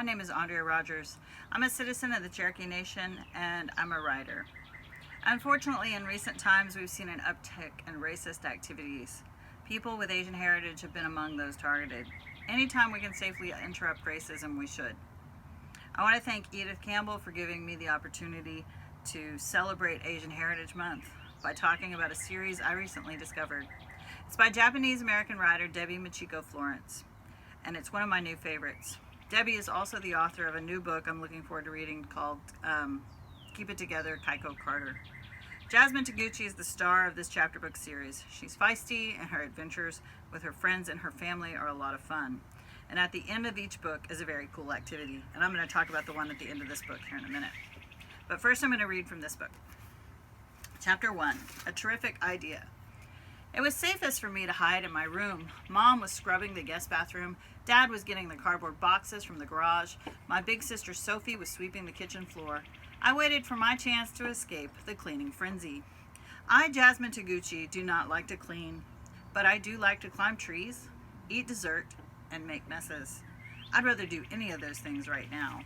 My name is Andrea Rogers. I'm a citizen of the Cherokee Nation and I'm a writer. Unfortunately, in recent times, we've seen an uptick in racist activities. People with Asian heritage have been among those targeted. Anytime we can safely interrupt racism, we should. I want to thank Edith Campbell for giving me the opportunity to celebrate Asian Heritage Month by talking about a series I recently discovered. It's by Japanese-American writer Debbi Michiko Florence, and it's one of my new favorites. Debbi is also the author of a new book I'm looking forward to reading called Keep It Together, Kaiko Carter. Jasmine Toguchi is the star of this chapter book series. She's feisty, and her adventures with her friends and her family are a lot of fun. And at the end of each book is a very cool activity. And I'm going to talk about the one at the end of this book here in a minute. But first I'm going to read from this book. Chapter 1, A Terrific Idea. It was safest for me to hide in my room. Mom was scrubbing the guest bathroom. Dad was getting the cardboard boxes from the garage. My big sister Sophie was sweeping the kitchen floor. I waited for my chance to escape the cleaning frenzy. I, Jasmine Toguchi, do not like to clean, but I do like to climb trees, eat dessert, and make messes. I'd rather do any of those things right now.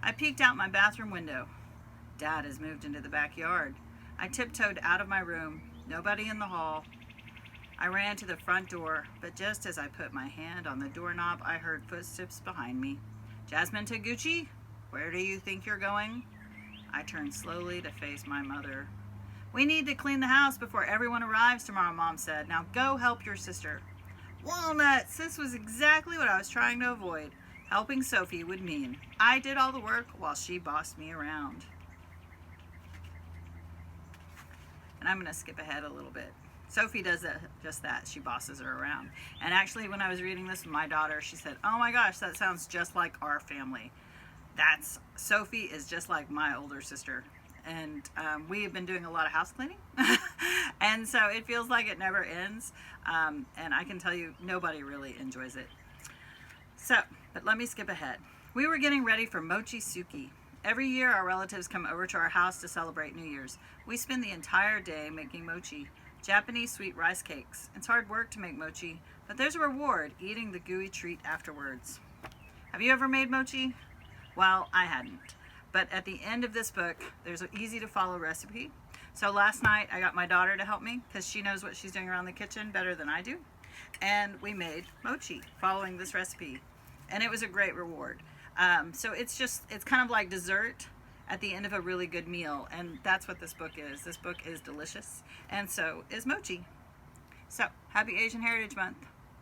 I peeked out my bathroom window. Dad has moved into the backyard. I tiptoed out of my room. Nobody in the hall. I ran to the front door, but just as I put my hand on the doorknob, I heard footsteps behind me. Jasmine Toguchi, where do you think you're going? I turned slowly to face my mother. We need to clean the house before everyone arrives tomorrow, Mom said. Now go help your sister. Walnuts! This was exactly what I was trying to avoid. Helping Sophie would mean I did all the work while she bossed me around. And I'm going to skip ahead a little bit. Sophie does just that. She bosses her around. And actually, when I was reading this with my daughter, she said, oh my gosh, that sounds just like our family. Sophie is just like my older sister. And we have been doing a lot of house cleaning. And so it feels like it never ends. And I can tell you, nobody really enjoys it. But let me skip ahead. We were getting ready for Mochi Suki. Every year, our relatives come over to our house to celebrate New Year's. We spend the entire day making mochi, Japanese sweet rice cakes. It's hard work to make mochi, but there's a reward, eating the gooey treat afterwards. Have you ever made mochi? Well, I hadn't. But at the end of this book, there's an easy to follow recipe. So last night, I got my daughter to help me because she knows what she's doing around the kitchen better than I do. And we made mochi following this recipe. And it was a great reward. So it's kind of like dessert at the end of a really good meal, and that's what this book is. This book is delicious, and so is mochi. So, happy Asian Heritage Month.